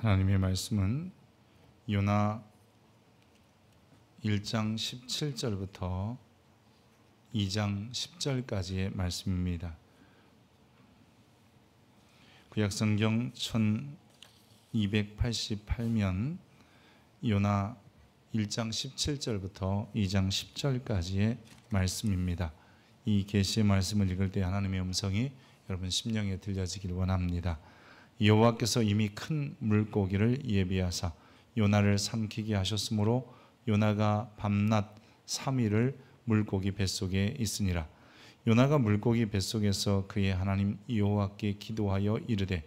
하나님의 말씀은 요나 1장 17절부터 2장 10절까지의 말씀입니다. 구약성경 1288면 요나 1장 17절부터 2장 10절까지의 말씀입니다. 이 계시의 말씀을 읽을 때 하나님의 음성이 여러분 심령에 들려지길 원합니다. 여호와께서 이미 큰 물고기를 예비하사 요나를 삼키게 하셨으므로 요나가 밤낮 3일을 물고기 뱃속에 있으니라. 요나가 물고기 뱃속에서 그의 하나님 여호와께 기도하여 이르되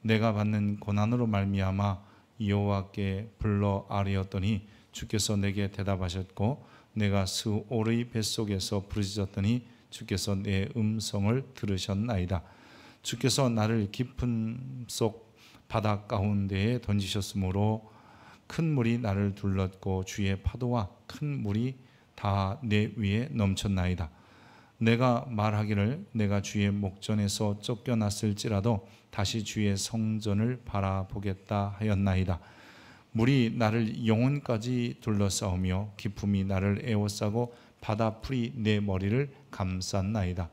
내가 받는 고난으로 말미암아 여호와께 불러 아뢰었더니 주께서 내게 대답하셨고 내가 스올의 뱃속에서 부르짖었더니 주께서 내 음성을 들으셨나이다. 주께서 나를 깊은 속 바다 가운데에 던지셨으므로 큰 물이 나를 둘렀고 주의 파도와 큰 물이 다 내 위에 넘쳤나이다. 내가 말하기를 내가 주의 목전에서 쫓겨났을지라도 다시 주의 성전을 바라보겠다 하였나이다. 물이 나를 영혼까지 둘러싸우며 깊음이 나를 에워싸고 바다 풀이 내 머리를 감쌌나이다.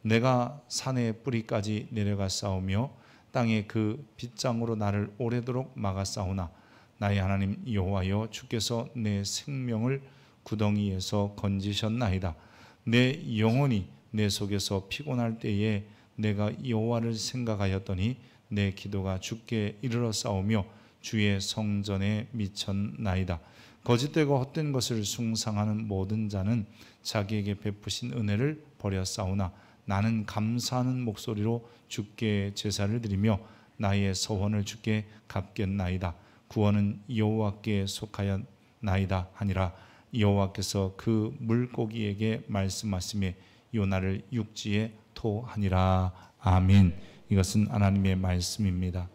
내가 산의 뿌리까지 내려가 싸우며 땅의 그 빗장으로 나를 오래도록 막아 싸우나 나의 하나님 여호와여 주께서 내 생명을 구덩이에서 건지셨나이다. 내 영혼이 내 속에서 피곤할 때에 내가 여호와를 생각하였더니 내 기도가 주께 이르러 싸우며 주의 성전에 미쳤나이다. 거짓되고 헛된 것을 숭상하는 모든 자는 자기에게 베푸신 은혜를 버려 싸우나 나는 감사하는 목소리로 주께 제사를 드리며 나의 서원을 주께 갚겠나이다. 구원은 여호와께 속하였나이다 하니라. 여호와께서 그 물고기에게 말씀하시며 요나를 육지에 토하니라. 아멘. 이것은 하나님의 말씀입니다.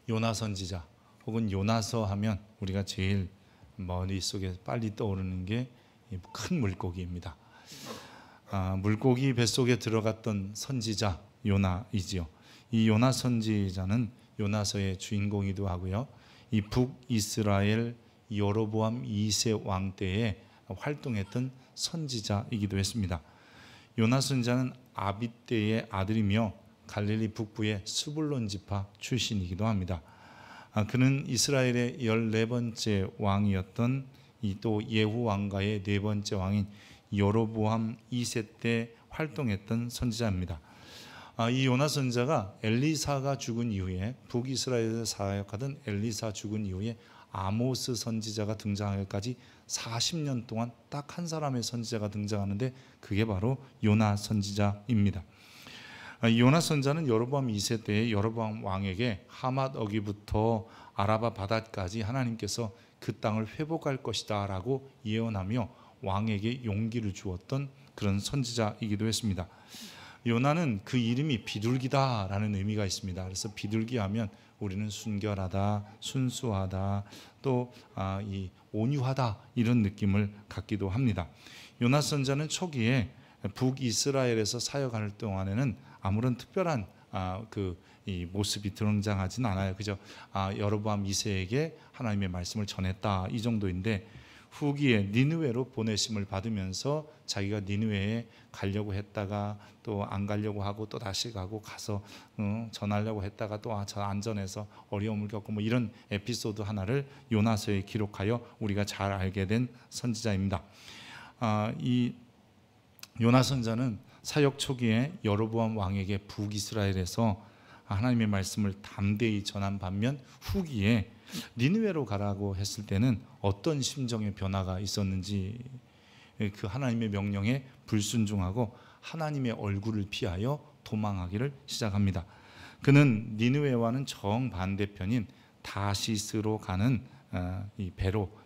요나 선지자 혹은 요나서 하면 우리가 제일 머릿속에 빨리 떠오르는 게 큰 물고기입니다. 물고기 뱃속에 들어갔던 선지자 요나이지요. 이 요나 선지자는 요나서의 주인공이기도 하고요. 이 북이스라엘 여로보암 2세 왕 때에 활동했던 선지자이기도 했습니다. 요나 선지자는 아비 때의 아들이며 갈릴리 북부의 스불론 지파 출신이기도 합니다. 그는 이스라엘의 14번째 왕이었던 이 또 예후 왕가의 4번째 왕인 여로보암 2세 때 활동했던 선지자입니다. 이 요나 선지자가 엘리사가 죽은 이후에 북이스라엘에 사역하던 엘리사 죽은 이후에 아모스 선지자가 등장하기까지 40년 동안 딱 한 사람의 선지자가 등장하는데 그게 바로 요나 선지자입니다. 요나 선지자는 여로보암 2세 때에 여로보암 왕에게 하맛 어기부터 아라바 바다까지 하나님께서 그 땅을 회복할 것이다 라고 예언하며 왕에게 용기를 주었던 그런 선지자이기도 했습니다. 요나는 그 이름이 비둘기다 라는 의미가 있습니다. 그래서 비둘기 하면 우리는 순결하다, 순수하다, 또 이 온유하다 이런 느낌을 갖기도 합니다. 요나 선지자는 초기에 북이스라엘에서 사역할 동안에는 아무런 특별한 이 모습이 등장하지는 않아요. 그저 여로보암 2세에게 하나님의 말씀을 전했다 이 정도인데 후기에 니느웨로 보내심을 받으면서 자기가 니느웨에 가려고 했다가 또 안 가려고 하고 또 다시 가고 가서 전하려고 했다가 또 안전해서 어려움을 겪고 뭐 이런 에피소드 하나를 요나서에 기록하여 우리가 잘 알게 된 선지자입니다. 이 요나 선지자는 사역 초기에 여로보암 왕에게 북이스라엘에서 하나님의 말씀을 담대히 전한 반면 후기에 니느웨로 가라고 했을 때는 어떤 심정의 변화가 있었는지 그 하나님의 명령에 불순종하고 하나님의 얼굴을 피하여 도망하기를 시작합니다. 그는 니느웨와는 정반대편인 다시스로 가는 이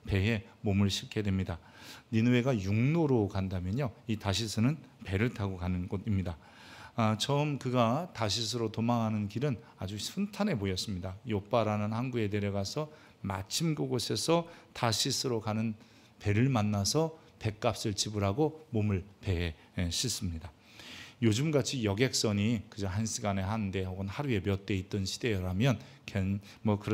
배에 몸을 싣게 됩니다. 니느웨가 육로로 간다면요, 이 다시스는 배를 타고 가는 곳입니다. 처음 그가 다시스로 도망하는 길은 아주 순탄해 보였습니다. 요빠라는 항구에 내려가서 마침 그곳에서 다시스로 가는 배를 만나서 배값을 지불하고 몸을 배에 싣습니다. 요즘같이 여객선이 그저 한 시간에 한 대 혹은 하루에 몇 대 있던 시대라면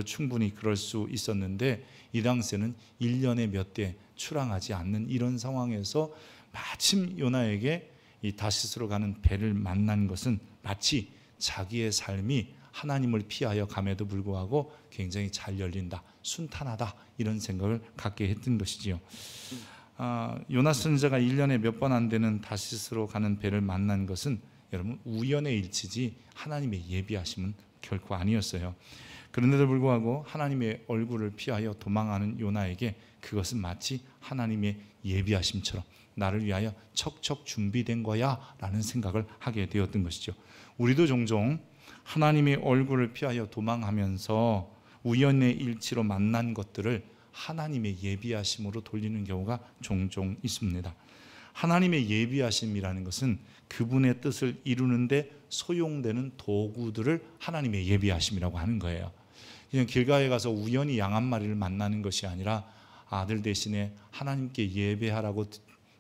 충분히 그럴 수 있었는데, 이 당시에는 1년에 몇 대 출항하지 않는 이런 상황에서 마침 요나에게 이 다시스로 가는 배를 만난 것은 마치 자기의 삶이 하나님을 피하여 감에도 불구하고 굉장히 잘 열린다, 순탄하다, 이런 생각을 갖게 했던 것이지요. 요나 선지자가 1년에 몇 번 안 되는 다시스로 가는 배를 만난 것은 여러분 우연의 일치지 하나님의 예비하심은 결코 아니었어요. 그런데도 불구하고 하나님의 얼굴을 피하여 도망하는 요나에게 그것은 마치 하나님의 예비하심처럼 나를 위하여 척척 준비된 거야 라는 생각을 하게 되었던 것이죠. 우리도 종종 하나님의 얼굴을 피하여 도망하면서 우연의 일치로 만난 것들을 하나님의 예비하심으로 돌리는 경우가 종종 있습니다. 하나님의 예비하심이라는 것은 그분의 뜻을 이루는데 소용되는 도구들을 하나님의 예비하심이라고 하는 거예요. 그냥 길가에 가서 우연히 양 한 마리를 만나는 것이 아니라 아들 대신에 하나님께 예배하라고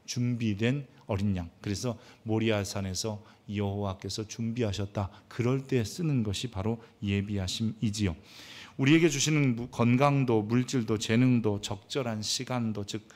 준비된 어린 양, 그래서 모리아산에서 여호와께서 준비하셨다, 그럴 때 쓰는 것이 바로 예비하심이지요. 우리에게 주시는 건강도, 물질도, 재능도, 적절한 시간도, 즉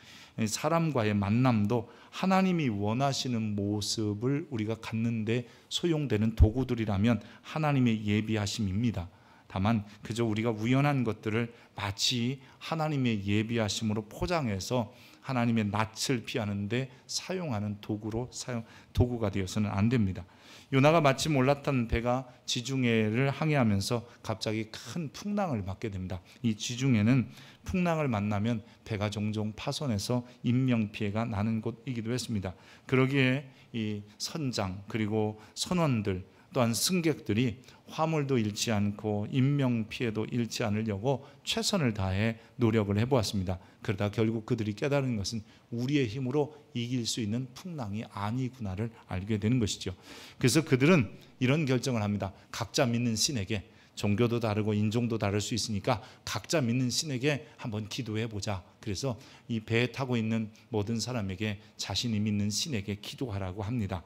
사람과의 만남도 하나님이 원하시는 모습을 우리가 갖는데 소용되는 도구들이라면 하나님의 예비하심입니다. 다만 그저 우리가 우연한 것들을 마치 하나님의 예비하심으로 포장해서 하나님의 낯을 피하는데 사용하는 도구가 되어서는 안 됩니다. 요나가 마침 올랐던 배가 지중해를 항해하면서 갑자기 큰 풍랑을 맞게 됩니다. 이 지중해는 풍랑을 만나면 배가 종종 파손해서 인명피해가 나는 곳이기도 했습니다. 그러기에 이 선장 그리고 선원들 또한 승객들이 화물도 잃지 않고 인명피해도 잃지 않으려고 최선을 다해 노력을 해보았습니다. 그러다 결국 그들이 깨달은 것은 우리의 힘으로 이길 수 있는 풍랑이 아니구나를 알게 되는 것이죠. 그래서 그들은 이런 결정을 합니다. 각자 믿는 신에게, 종교도 다르고 인종도 다를 수 있으니까 각자 믿는 신에게 한번 기도해 보자. 그래서 이 배에 타고 있는 모든 사람에게 자신이 믿는 신에게 기도하라고 합니다.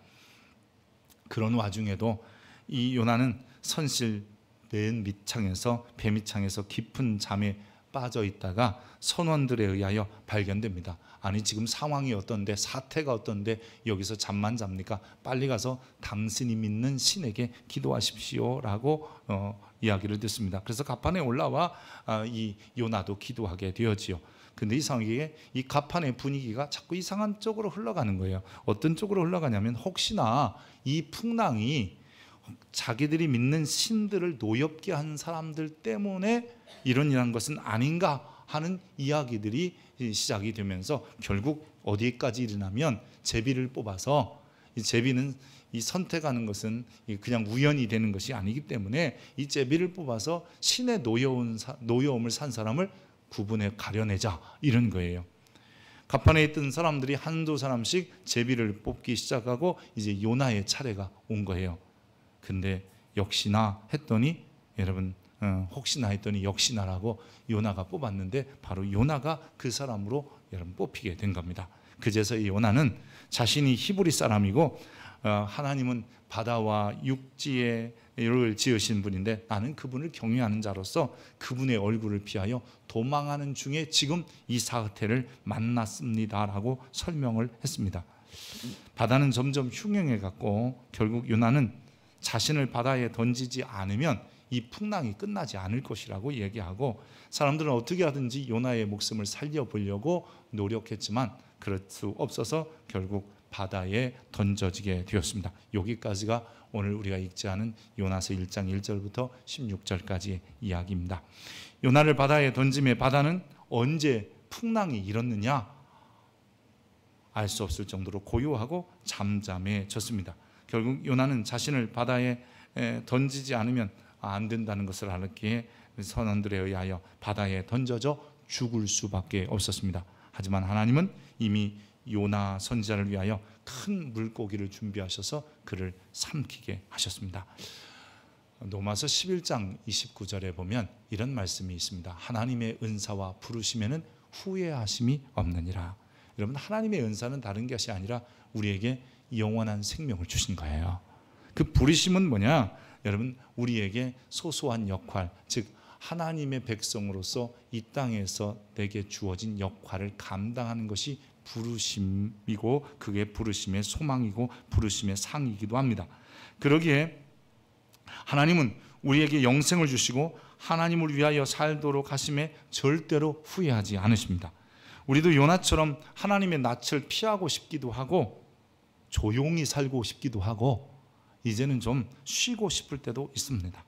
그런 와중에도 이 요나는 선실 맨 밑창에서, 배 밑창에서 깊은 잠에 빠져 있다가 선원들에 의하여 발견됩니다. 아니 지금 상황이 어떤데, 사태가 어떤데 여기서 잠만 잡니까? 빨리 가서 당신이 믿는 신에게 기도하십시오 라고 이야기를 듣습니다. 그래서 갑판에 올라와 이 요나도 기도하게 되었지요. 근데 이상하게 이 갑판의 분위기가 자꾸 이상한 쪽으로 흘러가는 거예요. 어떤 쪽으로 흘러가냐면, 혹시나 이 풍랑이 자기들이 믿는 신들을 노엽게 한 사람들 때문에 이런 것은 아닌가 하는 이야기들이 시작이 되면서 결국 어디까지 일어나면 제비를 뽑아서, 이 제비는 이 선택하는 것은 그냥 우연히 되는 것이 아니기 때문에 이 제비를 뽑아서 신의 노여움을 산 사람을 구분해 가려내자, 이런 거예요. 갑판에 있던 사람들이 한두 사람씩 제비를 뽑기 시작하고 이제 요나의 차례가 온 거예요. 근데 역시나 했더니, 여러분 혹시나 했더니 역시나라고 요나가 뽑았는데 바로 요나가 그 사람으로 여러분 뽑히게 된 겁니다. 그제서 이 요나는 자신이 히브리 사람이고 하나님은 바다와 육지를 지으신 분인데 나는 그분을 경외하는 자로서 그분의 얼굴을 피하여 도망하는 중에 지금 이 사태를 만났습니다라고 설명을 했습니다. 바다는 점점 흉흉해 갔고 결국 요나는 자신을 바다에 던지지 않으면 이 풍랑이 끝나지 않을 것이라고 얘기하고, 사람들은 어떻게 하든지 요나의 목숨을 살려보려고 노력했지만 그럴 수 없어서 결국 바다에 던져지게 되었습니다. 여기까지가 오늘 우리가 읽지 않은 요나서 1장 1절부터 16절까지의 이야기입니다. 요나를 바다에 던짐에 바다는 언제 풍랑이 일었느냐 알 수 없을 정도로 고요하고 잠잠해졌습니다. 결국 요나는 자신을 바다에 던지지 않으면 안 된다는 것을 알았기에 선원들에 의하여 바다에 던져져 죽을 수밖에 없었습니다. 하지만 하나님은 이미 요나 선지자를 위하여 큰 물고기를 준비하셔서 그를 삼키게 하셨습니다. 로마서 11장 29절에 보면 이런 말씀이 있습니다. 하나님의 은사와 부르심에는 후회하심이 없느니라. 여러분, 하나님의 은사는 다른 것이 아니라 우리에게 영원한 생명을 주신 거예요. 그 부르심은 뭐냐? 여러분, 우리에게 소소한 역할, 즉 하나님의 백성으로서 이 땅에서 내게 주어진 역할을 감당하는 것이 부르심이고, 그게 부르심의 소망이고 부르심의 상이기도 합니다. 그러기에 하나님은 우리에게 영생을 주시고 하나님을 위하여 살도록 하심에 절대로 후회하지 않으십니다. 우리도 요나처럼 하나님의 낯을 피하고 싶기도 하고 조용히 살고 싶기도 하고 이제는 좀 쉬고 싶을 때도 있습니다.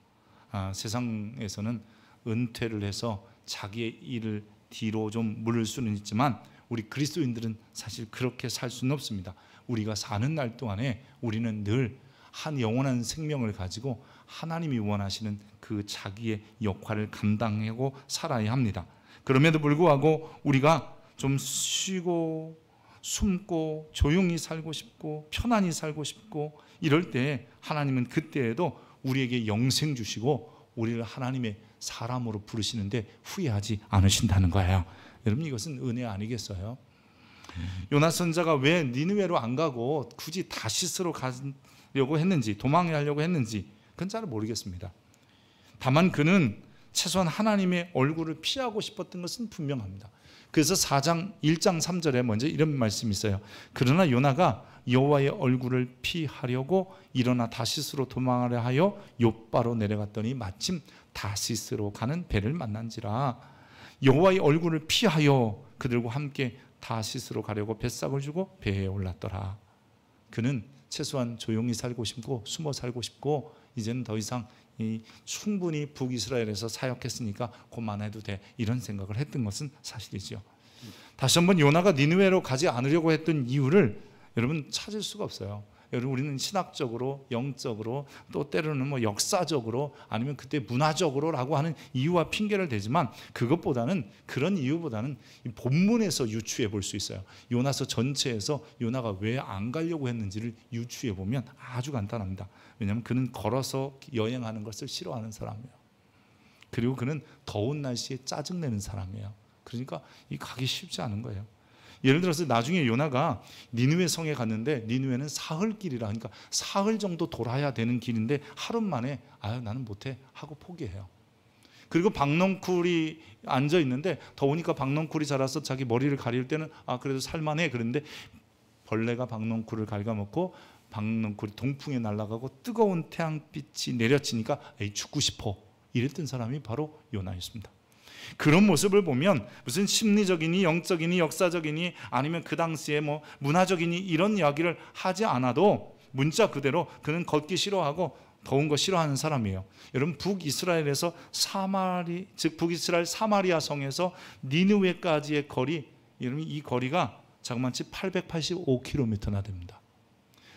세상에서는 은퇴를 해서 자기의 일을 뒤로 좀 물을 수는 있지만 우리 그리스도인들은 사실 그렇게 살 수는 없습니다. 우리가 사는 날 동안에 우리는 늘 한 영원한 생명을 가지고 하나님이 원하시는 그 자기의 역할을 감당하고 살아야 합니다. 그럼에도 불구하고 우리가 좀 쉬고 숨고 조용히 살고 싶고 편안히 살고 싶고 이럴 때 하나님은 그때에도 우리에게 영생 주시고 우리를 하나님의 사람으로 부르시는데 후회하지 않으신다는 거예요. 여러분, 이것은 은혜 아니겠어요? 요나 선지자가 왜 니느웨로 안 가고 굳이 다시스로 가려고 했는지, 도망하려고 했는지 그건 잘 모르겠습니다. 다만 그는 최소한 하나님의 얼굴을 피하고 싶었던 것은 분명합니다. 그래서 1장 3절에 먼저 이런 말씀이 있어요. 그러나 요나가 여호와의 얼굴을 피하려고 일어나 다시스로 도망하려 하여 욥바로 내려갔더니 마침 다시스로 가는 배를 만난지라. 여호와의 얼굴을 피하여 그들과 함께 다시스로 가려고 뱃삭을 주고 배에 올랐더라. 그는 최소한 조용히 살고 싶고 숨어 살고 싶고 이제는 더 이상 충분히 북이스라엘에서 사역했으니까 그만해도 돼, 이런 생각을 했던 것은 사실이죠. 다시 한번 요나가 니느웨로 가지 않으려고 했던 이유를 여러분 찾을 수가 없어요. 여러분, 우리는 신학적으로, 영적으로, 또 때로는 뭐 역사적으로 아니면 그때 문화적으로라고 하는 이유와 핑계를 대지만 그것보다는, 그런 이유보다는 본문에서 유추해 볼 수 있어요. 요나서 전체에서 요나가 왜 안 가려고 했는지를 유추해 보면 아주 간단합니다. 왜냐하면 그는 걸어서 여행하는 것을 싫어하는 사람이에요. 그리고 그는 더운 날씨에 짜증내는 사람이에요. 그러니까 이 가기 쉽지 않은 거예요. 예를 들어서 나중에 요나가 니느웨 성에 갔는데 니느웨는 사흘길이라 하니까 사흘 정도 돌아야 되는 길인데 하루 만에 나는 못해 하고 포기해요. 그리고 박넝쿨이 앉아 있는데 더우니까 박넝쿨이 자라서 자기 머리를 가릴 때는 그래도 살만해. 그런데 벌레가 박넝쿨을 갉아먹고 박넝쿨이 동풍에 날아가고 뜨거운 태양빛이 내려치니까 죽고 싶어 이랬던 사람이 바로 요나였습니다. 그런 모습을 보면 무슨 심리적이니 영적이니 역사적이니 아니면 그 당시에 뭐 문화적이니 이런 이야기를 하지 않아도 문자 그대로 그는 걷기 싫어하고 더운 거 싫어하는 사람이에요. 여러분, 북이스라엘에서 즉 북이스라엘 사마리아 성에서 니느웨까지의 거리, 여러분 이 거리가 자그마치 885km나 됩니다.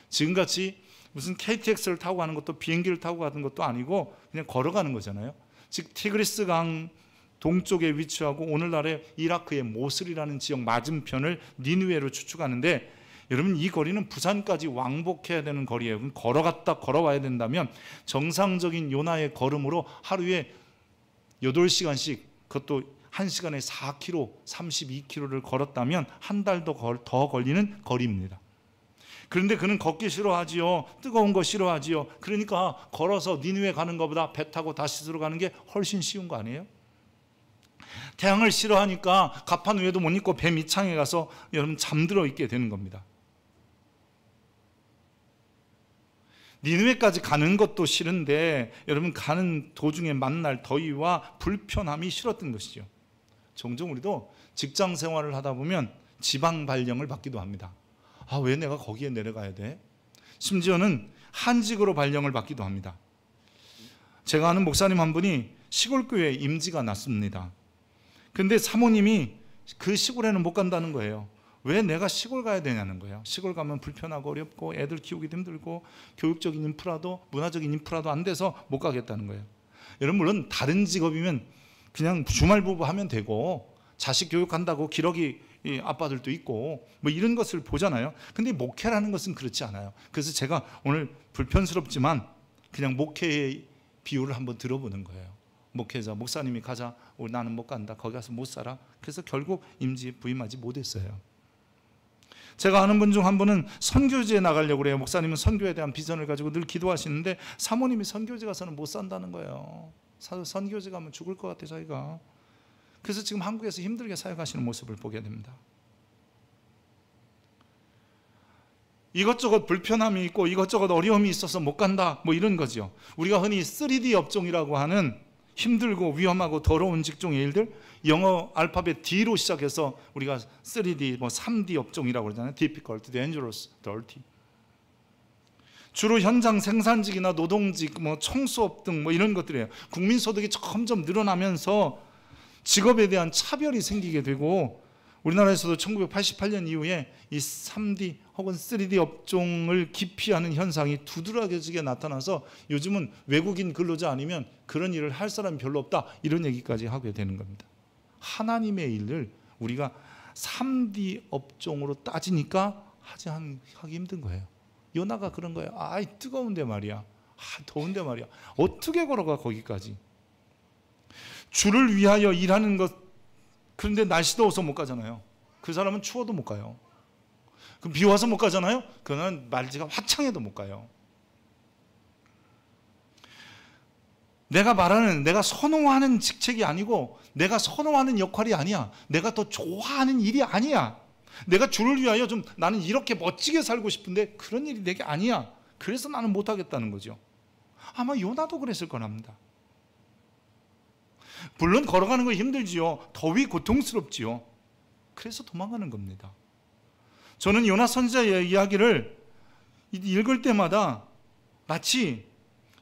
지금같이 무슨 KTX를 타고 가는 것도 비행기를 타고 가는 것도 아니고 그냥 걸어가는 거잖아요. 즉 티그리스 강 동쪽에 위치하고 오늘날의 이라크의 모슬이라는 지역 맞은편을 니느웨로 추측하는데 여러분, 이 거리는 부산까지 왕복해야 되는 거리예요. 그럼 걸어갔다 걸어와야 된다면 정상적인 요나의 걸음으로 하루에 8시간씩, 그것도 1시간에 4km, 32km를 걸었다면 한 달도 더 걸리는 거리입니다. 그런데 그는 걷기 싫어하지요. 뜨거운 거 싫어하지요. 그러니까 걸어서 니느웨 가는 것보다 배 타고 다시스로 가는 게 훨씬 쉬운 거 아니에요? 태양을 싫어하니까 가판 위에도 못 있고 배 밑창에 가서 여러분 잠들어 있게 되는 겁니다. 니느웨까지 가는 것도 싫은데 여러분 가는 도중에 만날 더위와 불편함이 싫었던 것이죠. 종종 우리도 직장 생활을 하다 보면 지방 발령을 받기도 합니다. 왜 내가 거기에 내려가야 돼? 심지어는 한직으로 발령을 받기도 합니다. 제가 아는 목사님 한 분이 시골교회에 임지가 났습니다. 근데 사모님이 그 시골에는 못 간다는 거예요. 왜 내가 시골 가야 되냐는 거예요. 시골 가면 불편하고 어렵고 애들 키우기도 힘들고 교육적인 인프라도 문화적인 인프라도 안 돼서 못 가겠다는 거예요. 여러분, 물론 다른 직업이면 그냥 주말 부부 하면 되고 자식 교육한다고 기러기 아빠들도 있고 뭐 이런 것을 보잖아요. 근데 목회라는 것은 그렇지 않아요. 그래서 제가 오늘 불편스럽지만 그냥 목회의 비유를 한번 들어보는 거예요. 목회자, 목사님이 가자, 나는 못 간다, 거기 가서 못 살아. 그래서 결국 임지에 부임하지 못했어요. 제가 아는 분 중 한 분은 선교지에 나가려고 그래요. 목사님은 선교에 대한 비전을 가지고 늘 기도하시는데 사모님이 선교지 가서는 못 산다는 거예요. 선교지 가면 죽을 것 같아 자기가. 그래서 지금 한국에서 힘들게 사역하시는 모습을 보게 됩니다. 이것저것 불편함이 있고 이것저것 어려움이 있어서 못 간다 뭐 이런 거죠. 우리가 흔히 3D 업종이라고 하는 힘들고 위험하고 더러운 직종의 일들, 영어 알파벳 D로 시작해서 우리가 3D, 3D 업종이라고 그러잖아요. difficult, dangerous, dirty. 주로 현장 생산직이나 노동직, 청소업 등 이런 것들이에요. 국민소득이 점점 늘어나면서 직업에 대한 차별이 생기게 되고, 우리나라에서도 1988년 이후에 이 3D 혹은 3D 업종을 기피하는 현상이 두드러지게 나타나서 요즘은 외국인 근로자 아니면 그런 일을 할 사람이 별로 없다, 이런 얘기까지 하게 되는 겁니다. 하나님의 일을 우리가 3D 업종으로 따지니까 하기 힘든 거예요. 요나가 그런 거예요. 아이 뜨거운데 말이야, 더운데 말이야, 어떻게 걸어가 거기까지. 주를 위하여 일하는 것, 그런데 날씨 더워서 못 가잖아요. 그 사람은 추워도 못 가요. 그럼 비 와서 못 가잖아요. 그는 말지가 화창해도 못 가요. 내가 말하는, 내가 선호하는 직책이 아니고 내가 선호하는 역할이 아니야. 내가 더 좋아하는 일이 아니야. 내가 주를 위하여 좀 나는 이렇게 멋지게 살고 싶은데 그런 일이 내게 아니야. 그래서 나는 못하겠다는 거죠. 아마 요나도 그랬을 거랍니다. 물론 걸어가는 거 힘들지요. 더위 고통스럽지요. 그래서 도망가는 겁니다. 저는 요나 선지자의 이야기를 읽을 때마다 마치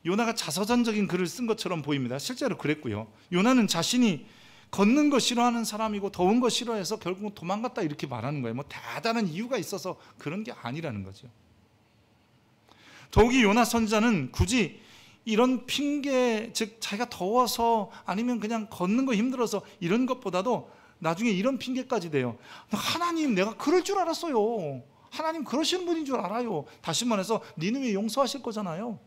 요나가 자서전적인 글을 쓴 것처럼 보입니다. 실제로 그랬고요. 요나는 자신이 걷는 거 싫어하는 사람이고 더운 거 싫어해서 결국 도망갔다 이렇게 말하는 거예요. 대단한 이유가 있어서 그런 게 아니라는 거죠. 더욱이 요나 선지자는 굳이 이런 핑계, 즉 자기가 더워서 아니면 그냥 걷는 거 힘들어서 이런 것보다도 나중에 이런 핑계까지 대요. 하나님, 내가 그럴 줄 알았어요. 하나님 그러시는 분인 줄 알아요. 다시 말해서 니느웨 용서하실 거잖아요.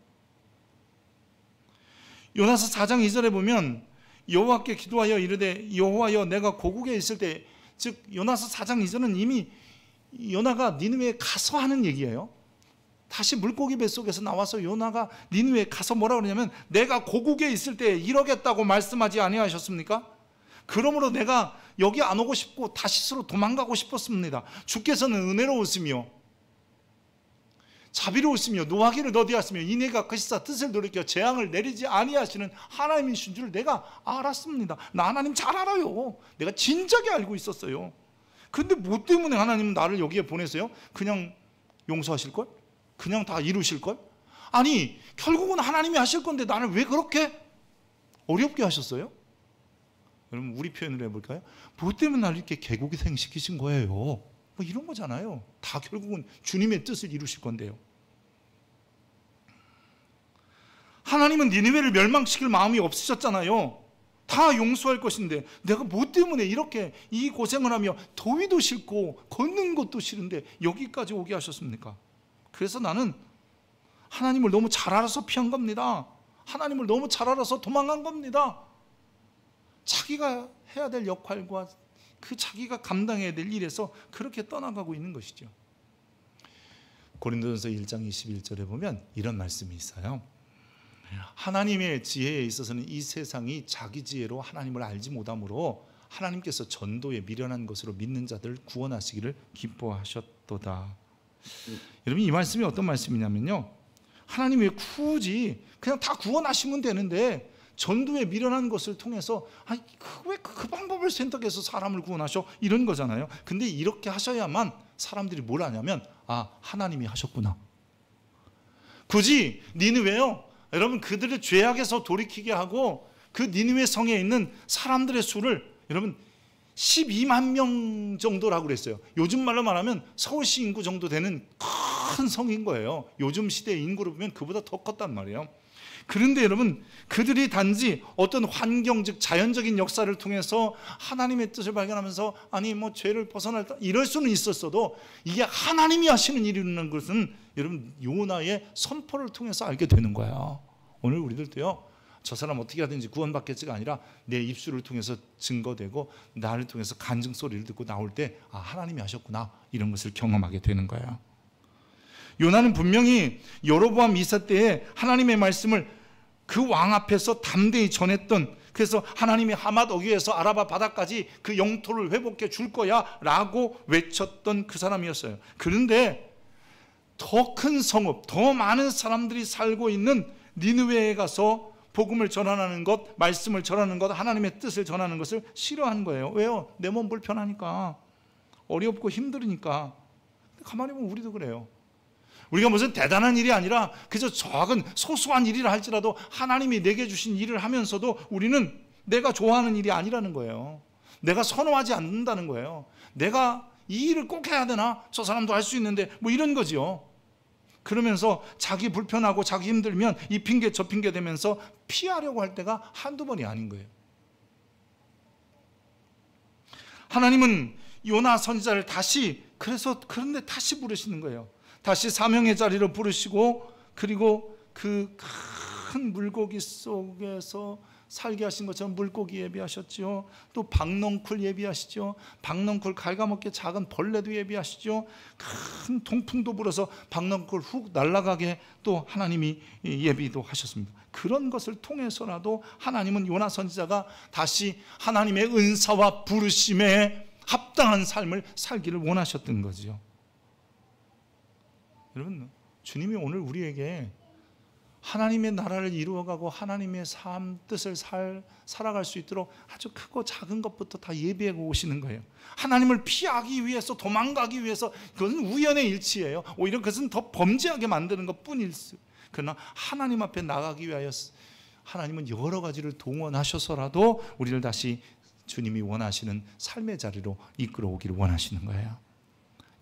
요나서 4장 2절에 보면 여호와께 기도하여 이르되 여호와여 내가 고국에 있을 때, 즉 요나서 4장 2절은 이미 요나가 니느웨에 가서 하는 얘기예요. 다시 물고기 뱃속에서 나와서 요나가 니느웨에 가서 뭐라 그러냐면 내가 고국에 있을 때 이러겠다고 말씀하지 아니하셨습니까? 그러므로 내가 여기 안 오고 싶고 다시스로 도망가고 싶었습니다. 주께서는 은혜로우시며 자비로우시며 노하기를 더디하시며 이내가 크시사 뜻을 돌이켜 재앙을 내리지 아니하시는 하나님이신 줄 내가 알았습니다. 나 하나님 잘 알아요. 내가 진작에 알고 있었어요. 근데 뭐 때문에 하나님은 나를 여기에 보내세요? 그냥 용서하실걸? 그냥 다 이루실걸? 아니 결국은 하나님이 하실 건데 나를 왜 그렇게 어렵게 하셨어요? 여러분 우리 표현을 해볼까요? 뭐 때문에 나를 이렇게 개고생시키신 거예요? 뭐 이런 거잖아요. 다 결국은 주님의 뜻을 이루실 건데요. 하나님은 니느웨를 멸망시킬 마음이 없으셨잖아요. 다 용서할 것인데 내가 뭐 때문에 이렇게 이 고생을 하며 더위도 싫고 걷는 것도 싫은데 여기까지 오게 하셨습니까? 그래서 나는 하나님을 너무 잘 알아서 피한 겁니다. 하나님을 너무 잘 알아서 도망간 겁니다. 자기가 해야 될 역할과 그 자기가 감당해야 될 일에서 그렇게 떠나가고 있는 것이죠. 고린도전서 1장 21절에 보면 이런 말씀이 있어요. 하나님의 지혜에 있어서는 이 세상이 자기 지혜로 하나님을 알지 못하므로 하나님께서 전도에 미련한 것으로 믿는 자들을 구원하시기를 기뻐하셨도다. 여러분 이 말씀이 어떤 말씀이냐면요, 하나님이 왜 굳이 그냥 다 구원하시면 되는데 전도에 미련한 것을 통해서 왜 그 방법을 선택해서 사람을 구원하셔? 이런 거잖아요. 근데 이렇게 하셔야만 사람들이 뭘 하냐면 하나님이 하셨구나. 굳이 니느웨요, 여러분 그들을 죄악에서 돌이키게 하고 그 니느웨 성에 있는 사람들의 수를 여러분 12만 명 정도라고 그랬어요. 요즘 말로 말하면 서울시 인구 정도 되는 큰 성인 거예요. 요즘 시대의 인구로 보면 그보다 더 컸단 말이에요. 그런데 여러분 그들이 단지 어떤 환경, 즉 자연적인 역사를 통해서 하나님의 뜻을 발견하면서 죄를 벗어날다 이럴 수는 있었어도 이게 하나님이 하시는 일이라는 것은 여러분 요나의 선포를 통해서 알게 되는 거야. 오늘 우리들도요, 저 사람 어떻게 하든지 구원받겠지가 아니라 내 입술을 통해서 증거되고 나를 통해서 간증 소리를 듣고 나올 때 하나님이 하셨구나, 이런 것을 경험하게 되는 거예요. 요나는 분명히 여로보암 2세 때에 하나님의 말씀을 그 왕 앞에서 담대히 전했던, 그래서 하나님이 하맛 어귀에서 아라바 바다까지 그 영토를 회복해 줄 거야 라고 외쳤던 그 사람이었어요. 그런데 더 큰 성읍, 더 많은 사람들이 살고 있는 니느웨에 가서 복음을 전하는 것, 말씀을 전하는 것, 하나님의 뜻을 전하는 것을 싫어하는 거예요. 왜요? 내 몸 불편하니까, 어렵고 힘들으니까. 가만히 보면 우리도 그래요. 우리가 무슨 대단한 일이 아니라 그저 작은 소소한 일이라 할지라도 하나님이 내게 주신 일을 하면서도 우리는 내가 좋아하는 일이 아니라는 거예요. 내가 선호하지 않는다는 거예요. 내가 이 일을 꼭 해야 되나? 저 사람도 할 수 있는데, 뭐 이런 거지요. 그러면서 자기 불편하고 자기 힘들면 이 핑계 저 핑계 대면서 피하려고 할 때가 한두 번이 아닌 거예요. 하나님은 요나 선지자를 그런데 다시 부르시는 거예요. 다시 사명의 자리로 부르시고, 그리고 그 큰 물고기 속에서 살게 하신 것처럼 물고기 예비하셨죠. 또 박넝쿨 예비하시죠. 박넝쿨 갉아먹게 작은 벌레도 예비하시죠. 큰 통풍도 불어서 박넝쿨 훅 날아가게 또 하나님이 예비도 하셨습니다. 그런 것을 통해서라도 하나님은 요나 선지자가 다시 하나님의 은사와 부르심에 합당한 삶을 살기를 원하셨던 거죠. 여러분, 주님이 오늘 우리에게 하나님의 나라를 이루어가고 하나님의 삶 뜻을 살아갈 수 있도록 아주 크고 작은 것부터 다 예비하고 오시는 거예요. 하나님을 피하기 위해서, 도망가기 위해서, 그것은 우연의 일치예요. 오히려 그것은 더 범죄하게 만드는 것뿐일 수. 그러나 하나님 앞에 나가기 위하여 하나님은 여러 가지를 동원하셔서라도 우리를 다시 주님이 원하시는 삶의 자리로 이끌어 오기를 원하시는 거예요.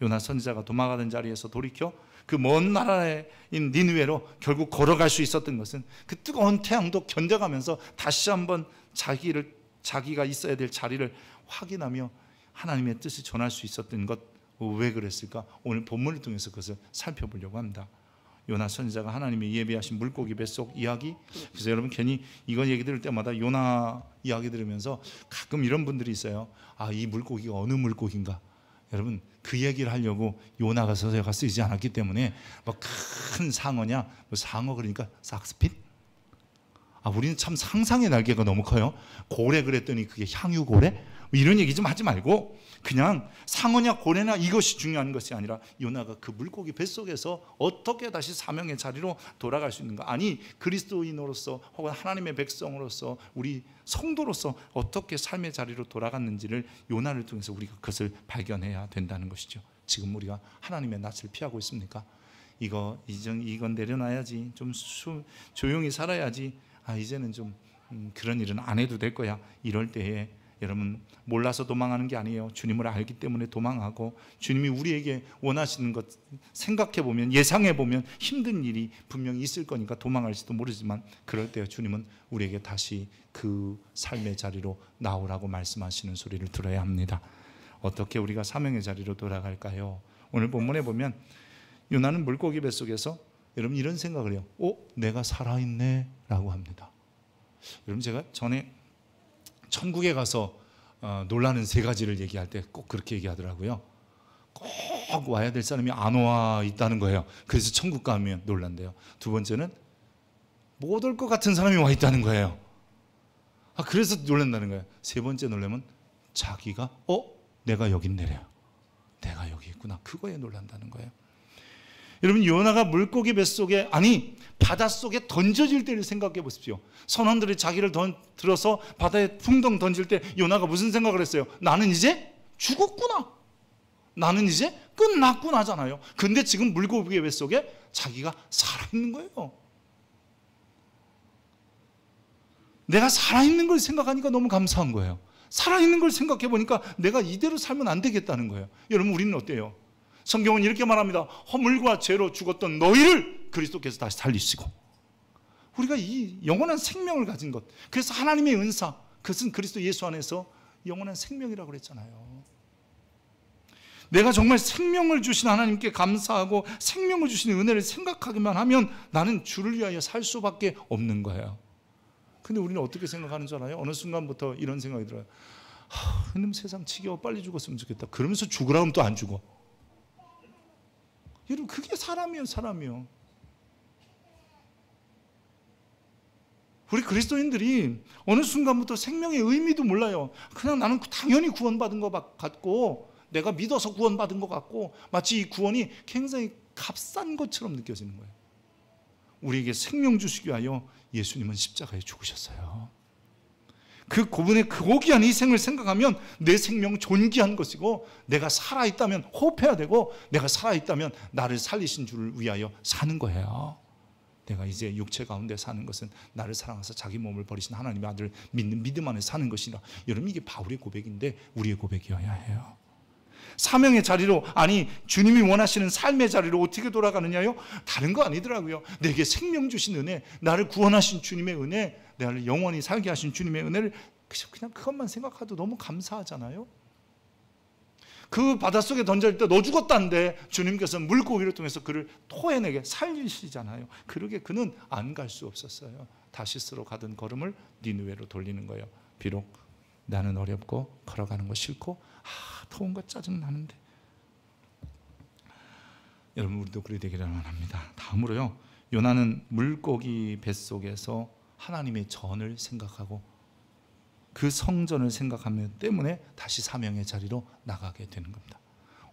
요나 선지자가 도망가던 자리에서 돌이켜 그 먼 나라인 니느웨로 결국 걸어갈 수 있었던 것은 그 뜨거운 태양도 견뎌가면서 다시 한번 자기가 있어야 될 자리를 확인하며 하나님의 뜻을 전할 수 있었던 것. 왜 그랬을까? 오늘 본문을 통해서 그것을 살펴보려고 합니다. 요나 선지자가 하나님이 예비하신 물고기 뱃속 이야기. 그래서 여러분, 괜히 이거 얘기 들을 때마다 요나 이야기 들으면서 가끔 이런 분들이 있어요. 이 물고기가 어느 물고기인가? 여러분, 그 얘기를 하려고 요나가 서서가 쓰이지 않았기 때문에 큰 상어냐, 상어 그러니까 삭스핏? 우리는 참 상상의 날개가 너무 커요. 고래 그랬더니 그게 향유고래? 이런 얘기 좀 하지 말고 그냥 상어냐 고래냐 이것이 중요한 것이 아니라 요나가 그 물고기 뱃속에서 어떻게 다시 사명의 자리로 돌아갈 수 있는가. 아니, 그리스도인으로서 혹은 하나님의 백성으로서 우리 성도로서 어떻게 삶의 자리로 돌아갔는지를 요나를 통해서 우리가 그것을 발견해야 된다는 것이죠. 지금 우리가 하나님의 낯을 피하고 있습니까? 이건 내려놔야지, 좀 조용히 살아야지, 이제는 좀 그런 일은 안 해도 될 거야, 이럴 때에 여러분, 몰라서 도망하는 게 아니에요. 주님을 알기 때문에 도망하고, 주님이 우리에게 원하시는 것 생각해보면, 예상해보면 힘든 일이 분명히 있을 거니까 도망할지도 모르지만, 그럴 때 주님은 우리에게 다시 그 삶의 자리로 나오라고 말씀하시는 소리를 들어야 합니다. 어떻게 우리가 사명의 자리로 돌아갈까요? 오늘 본문에 보면 요나는 물고기 뱃속에서 여러분 이런 생각을 해요. 내가 살아있네 라고 합니다. 여러분, 제가 전에 천국에 가서 놀라는 3가지를 얘기할 때 꼭 그렇게 얘기하더라고요. 꼭 와야 될 사람이 안 와 있다는 거예요. 그래서 천국 가면 놀란대요. 2번째는 못 올 것 같은 사람이 와 있다는 거예요. 그래서 놀란다는 거예요. 3번째 놀라면 자기가 내가 여기 있네래요. 내가 여기 있구나. 그거에 놀란다는 거예요. 여러분, 요나가 물고기 뱃속에, 바닷속에 던져질 때를 생각해 보십시오. 선원들이 자기를 들어서 바다에 풍덩 던질 때 요나가 무슨 생각을 했어요? 나는 이제 죽었구나, 나는 이제 끝났구나잖아요. 근데 지금 물고기 뱃속에 자기가 살아있는 거예요. 내가 살아있는 걸 생각하니까 너무 감사한 거예요. 살아있는 걸 생각해 보니까 내가 이대로 살면 안 되겠다는 거예요. 여러분, 우리는 어때요? 성경은 이렇게 말합니다. 허물과 죄로 죽었던 너희를 그리스도께서 다시 살리시고, 우리가 이 영원한 생명을 가진 것, 그래서 하나님의 은사, 그것은 그리스도 예수 안에서 영원한 생명이라고 그랬잖아요. 내가 정말 생명을 주신 하나님께 감사하고 생명을 주신 은혜를 생각하기만 하면 나는 주를 위하여 살 수밖에 없는 거예요. 근데 우리는 어떻게 생각하는 줄 알아요? 어느 순간부터 이런 생각이 들어요. 이놈 세상 지겨워, 빨리 죽었으면 좋겠다. 그러면서 죽으라 하면 또 안 죽어. 여러분, 그게 사람이에요, 사람이요. 우리 그리스도인들이 어느 순간부터 생명의 의미도 몰라요. 그냥 나는 당연히 구원받은 것 같고, 내가 믿어서 구원받은 것 같고, 마치 이 구원이 굉장히 값싼 것처럼 느껴지는 거예요. 우리에게 생명 주시기 위하여 예수님은 십자가에 죽으셨어요. 그분의 고귀한 희생을 생각하면 내 생명은 존귀한 것이고, 내가 살아있다면 호흡해야 되고, 내가 살아있다면 나를 살리신 주를 위하여 사는 거예요. 내가 이제 육체 가운데 사는 것은 나를 사랑하사 자기 몸을 버리신 하나님의 아들을 믿는 믿음 안에 사는 것이라. 여러분, 이게 바울의 고백인데 우리의 고백이어야 해요. 사명의 자리로, 아니 주님이 원하시는 삶의 자리로 어떻게 돌아가느냐요? 다른 거 아니더라고요. 내게 생명 주신 은혜, 나를 구원하신 주님의 은혜, 나를 영원히 살게 하신 주님의 은혜를 그냥 그것만 생각해도 너무 감사하잖아요. 그 바닷속에 던질 때 너 죽었다는데 주님께서 물고기를 통해서 그를 토해내게 살리시잖아요. 그러게 그는 안 갈 수 없었어요. 다시스로 가던 걸음을 니느웨로 돌리는 거예요. 비록 나는 어렵고 걸어가는 거 싫고 더운 거 짜증나는데. 여러분, 우리도 그리 되기를 원합니다. 다음으로요, 요나는 물고기 뱃속에서 하나님의 전을 생각하고 그 성전을 생각하기 때문에 다시 사명의 자리로 나가게 되는 겁니다.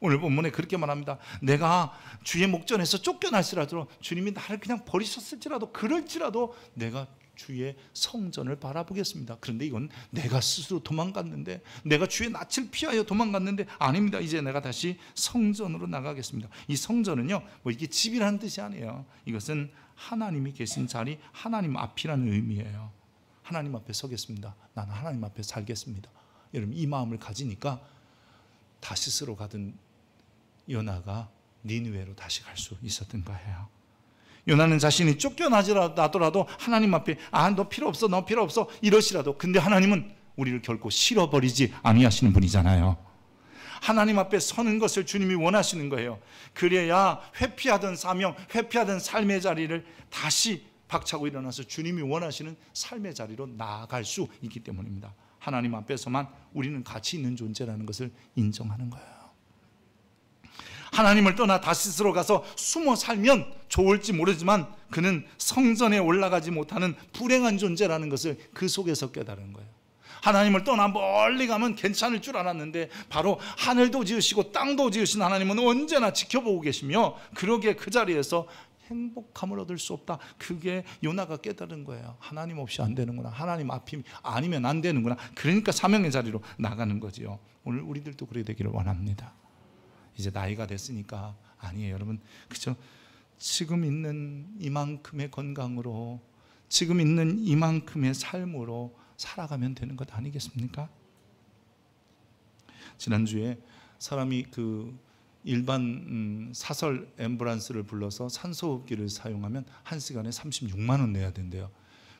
오늘 본문에 그렇게 말합니다. 내가 주의 목전에서 쫓겨날지라도, 주님이 나를 그냥 버리셨을지라도, 그럴지라도 내가 주의 성전을 바라보겠습니다. 그런데 이건 내가 스스로 도망갔는데, 내가 주의 낯을 피하여 도망갔는데, 아닙니다. 이제 내가 다시 성전으로 나가겠습니다. 이 성전은요, 뭐 이게 집이라는 뜻이 아니에요. 이것은 하나님이 계신 자리, 하나님 앞이라는 의미예요. 하나님 앞에 서겠습니다. 나는 하나님 앞에 살겠습니다. 여러분, 이 마음을 가지니까 다시스로 가던 요나가 니느웨로 다시 갈 수 있었던 거예요. 요나는 자신이 쫓겨나더라도 하나님 앞에 너 필요 없어, 너 필요 없어 이러시라도, 근데 하나님은 우리를 결코 싫어버리지 아니하시는 분이잖아요. 하나님 앞에 서는 것을 주님이 원하시는 거예요. 그래야 회피하던 사명, 회피하던 삶의 자리를 다시 박차고 일어나서 주님이 원하시는 삶의 자리로 나아갈 수 있기 때문입니다. 하나님 앞에서만 우리는 가치 있는 존재라는 것을 인정하는 거예요. 하나님을 떠나 다시스로 가서 숨어 살면 좋을지 모르지만 그는 성전에 올라가지 못하는 불행한 존재라는 것을 그 속에서 깨달은 거예요. 하나님을 떠나 멀리 가면 괜찮을 줄 알았는데, 바로 하늘도 지으시고 땅도 지으신 하나님은 언제나 지켜보고 계시며, 그러기에 그 자리에서 행복함을 얻을 수 없다. 그게 요나가 깨달은 거예요. 하나님 없이 안 되는구나. 하나님 앞이 아니면 안 되는구나. 그러니까 사명의 자리로 나가는 거지요. 오늘 우리들도 그래야 되기를 원합니다. 이제 나이가 됐으니까, 아니에요 여러분, 그죠? 지금 있는 이만큼의 건강으로, 지금 있는 이만큼의 삶으로 살아가면 되는 것 아니겠습니까? 지난주에 사람이 일반 사설 앰뷸런스를 불러서 산소호흡기를 사용하면 1시간에 36만 원 내야 된대요.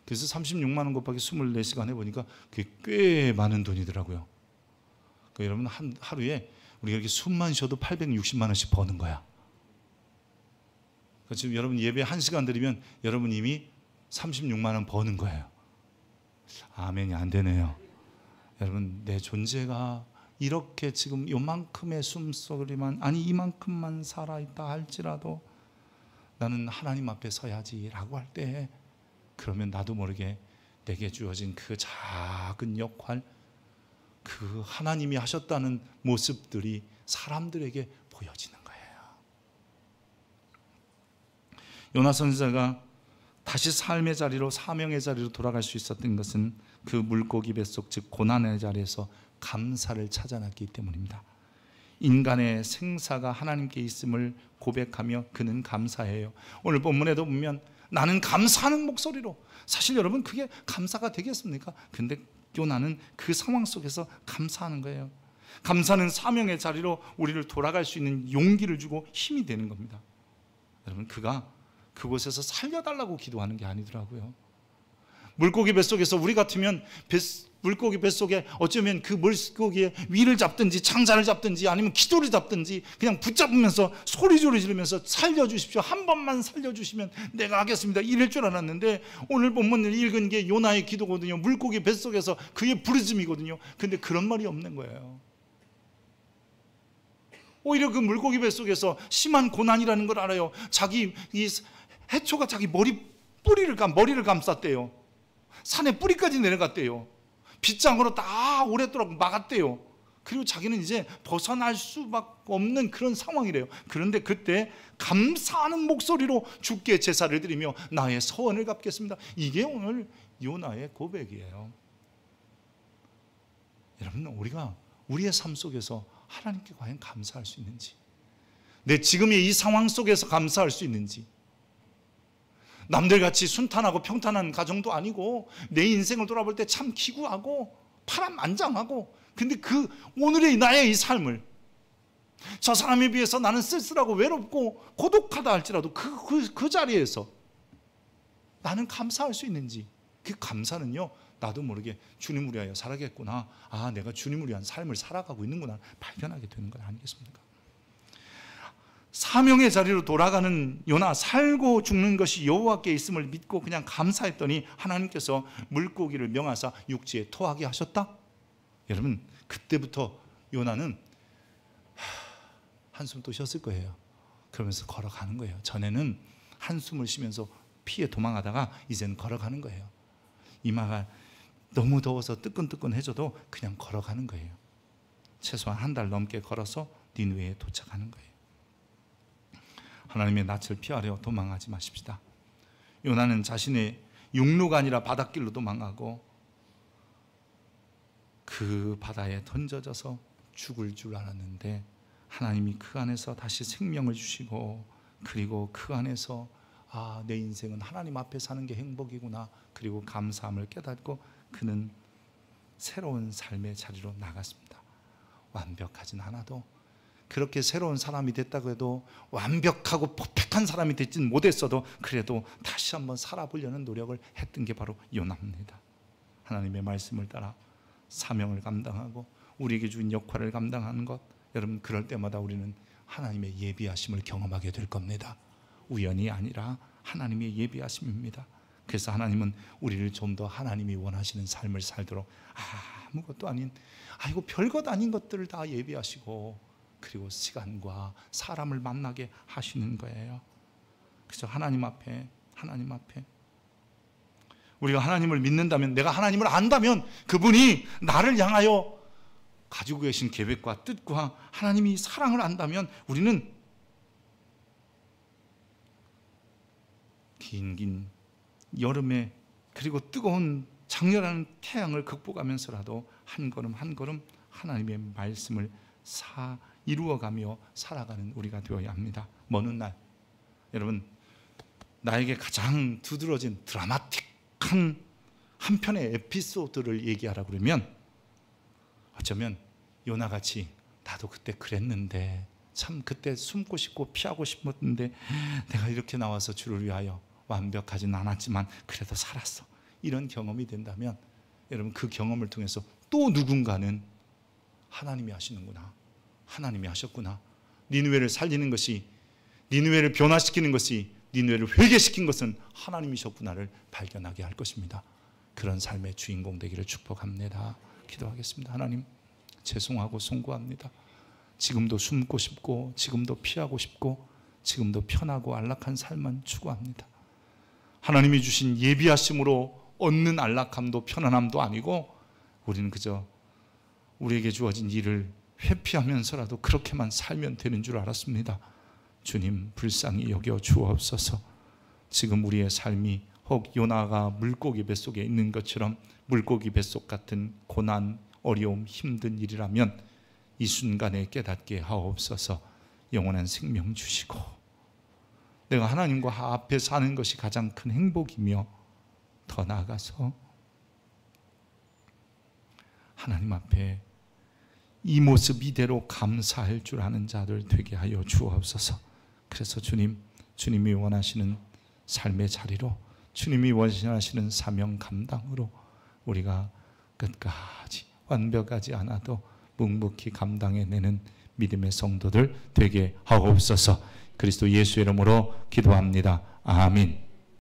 그래서 36만 원 곱하기 24시간 해보니까 그게 꽤 많은 돈이더라고요. 그러니까 여러분, 하루에 우리가 이렇게 숨만 쉬어도 860만 원씩 버는 거야. 그러니까 지금 여러분 예배 1시간 드리면 여러분 이미 36만 원 버는 거예요. 아멘이 안 되네요. 여러분, 내 존재가 이렇게 지금 요만큼의 숨소리만, 아니 이만큼만 살아있다 할지라도 나는 하나님 앞에 서야지라고 할 때, 그러면 나도 모르게 내게 주어진 그 작은 역할, 그 하나님이 하셨다는 모습들이 사람들에게 보여지는 거예요. 요나 선지자가 다시 삶의 자리로, 사명의 자리로 돌아갈 수 있었던 것은 그 물고기 뱃속, 즉 고난의 자리에서 감사를 찾아놨기 때문입니다. 인간의 생사가 하나님께 있음을 고백하며 그는 감사해요. 오늘 본문에도 보면 나는 감사하는 목소리로, 사실 여러분 그게 감사가 되겠습니까? 근데 요나는 그 상황 속에서 감사하는 거예요. 감사는 사명의 자리로 우리를 돌아갈 수 있는 용기를 주고 힘이 되는 겁니다. 여러분, 그가 그곳에서 살려달라고 기도하는 게 아니더라고요. 물고기 뱃속에서 우리 같으면 물고기 뱃속에 어쩌면 그 물고기의 위를 잡든지 창자를 잡든지 아니면 기도를 잡든지 그냥 붙잡으면서 소리조리 지르면서 살려주십시오, 한 번만 살려주시면 내가 하겠습니다, 이럴 줄 알았는데 오늘 본문을 읽은 게 요나의 기도거든요. 물고기 뱃속에서 그의 부르짖음이거든요. 근데 그런 말이 없는 거예요. 오히려 그 물고기 뱃속에서 심한 고난이라는 걸 알아요. 자기 이 해초가 자기 머리를 감쌌대요. 산에 뿌리까지 내려갔대요. 빗장으로 다 오랫도록 막았대요. 그리고 자기는 이제 벗어날 수밖에 없는 그런 상황이래요. 그런데 그때 감사하는 목소리로 주께 제사를 드리며 나의 서원을 갚겠습니다. 이게 오늘 요나의 고백이에요. 여러분, 우리가 우리의 삶 속에서 하나님께 과연 감사할 수 있는지, 내 지금의 이 상황 속에서 감사할 수 있는지, 남들같이 순탄하고 평탄한 가정도 아니고 내 인생을 돌아볼 때 참 기구하고 파란만장하고, 근데 그 오늘의 나의 이 삶을 저 사람에 비해서 나는 쓸쓸하고 외롭고 고독하다 할지라도 그 자리에서 나는 감사할 수 있는지, 그 감사는요, 나도 모르게 주님을 위하여 살아겠구나, 아 내가 주님을 위한 삶을 살아가고 있는구나 발견하게 되는 것 아니겠습니까? 사명의 자리로 돌아가는 요나, 살고 죽는 것이 여호와께 있음을 믿고 그냥 감사했더니 하나님께서 물고기를 명하사 육지에 토하게 하셨다. 여러분, 그때부터 요나는 한숨 또 쉬었을 거예요. 그러면서 걸어가는 거예요. 전에는 한숨을 쉬면서 피해 도망하다가 이제는 걸어가는 거예요. 이마가 너무 더워서 뜨끈뜨끈해져도 그냥 걸어가는 거예요. 최소한 한 달 넘게 걸어서 니느웨에 도착하는 거예요. 하나님의 낯을 피하려 도망하지 마십시다. 요나는 자신의 육로가 아니라 바닷길로 도망가고 그 바다에 던져져서 죽을 줄 알았는데 하나님이 그 안에서 다시 생명을 주시고, 그리고 그 안에서 아, 내 인생은 하나님 앞에 사는 게 행복이구나, 그리고 감사함을 깨닫고 그는 새로운 삶의 자리로 나갔습니다. 완벽하진 않아도, 그렇게 새로운 사람이 됐다고 해도, 완벽하고 퍼펙트한 사람이 되진 못했어도 그래도 다시 한번 살아보려는 노력을 했던 게 바로 요나입니다. 하나님의 말씀을 따라 사명을 감당하고 우리에게 주신 역할을 감당하는 것, 여러분 그럴 때마다 우리는 하나님의 예비하심을 경험하게 될 겁니다. 우연이 아니라 하나님의 예비하심입니다. 그래서 하나님은 우리를 좀 더 하나님이 원하시는 삶을 살도록 아무것도 아닌, 아이고 별것 아닌 것들을 다 예비하시고, 그리고 시간과 사람을 만나게 하시는 거예요. 그래서 하나님 앞에 우리가 하나님을 믿는다면, 내가 하나님을 안다면 그분이 나를 향하여 가지고 계신 계획과 뜻과 하나님이 사랑을 안다면 우리는 긴 여름에, 그리고 뜨거운 장렬한 태양을 극복하면서라도 한 걸음 한 걸음 하나님의 말씀을 이루어가며 살아가는 우리가 되어야 합니다. 먼 훗날 여러분, 나에게 가장 두드러진 드라마틱한 한 편의 에피소드를 얘기하라 그러면 어쩌면 요나같이 나도 그때 그랬는데, 참 그때 숨고 싶고 피하고 싶었는데 내가 이렇게 나와서 주를 위하여 완벽하진 않았지만 그래도 살았어, 이런 경험이 된다면 여러분, 그 경험을 통해서 또 누군가는 하나님이 하시는구나, 하나님이 하셨구나, 니느웨를 살리는 것이, 니느웨를 변화시키는 것이, 니느웨를 회개시킨 것은 하나님이셨구나를 발견하게 할 것입니다. 그런 삶의 주인공 되기를 축복합니다. 기도하겠습니다. 하나님, 죄송하고 송구합니다. 지금도 숨고 싶고, 지금도 피하고 싶고, 지금도 편하고 안락한 삶만 추구합니다. 하나님이 주신 예비하심으로 얻는 안락함도 편안함도 아니고, 우리는 그저 우리에게 주어진 일을 회피하면서라도 그렇게만 살면 되는 줄 알았습니다. 주님, 불쌍히 여겨 주옵소서. 지금 우리의 삶이 혹 요나가 물고기 뱃속에 있는 것처럼 물고기 뱃속 같은 고난, 어려움, 힘든 일이라면 이 순간에 깨닫게 하옵소서. 영원한 생명 주시고, 내가 하나님과 앞에 사는 것이 가장 큰 행복이며, 더 나아가서 하나님 앞에 이 모습 이대로 감사할 줄 아는 자들 되게 하여 주옵소서. 그래서 주님이 원하시는 삶의 자리로, 주님이 원하시는 사명 감당으로 우리가 끝까지 완벽하지 않아도 묵묵히 감당해내는 믿음의 성도들 되게 하옵소서. 그리스도 예수 이름으로 기도합니다. 아멘.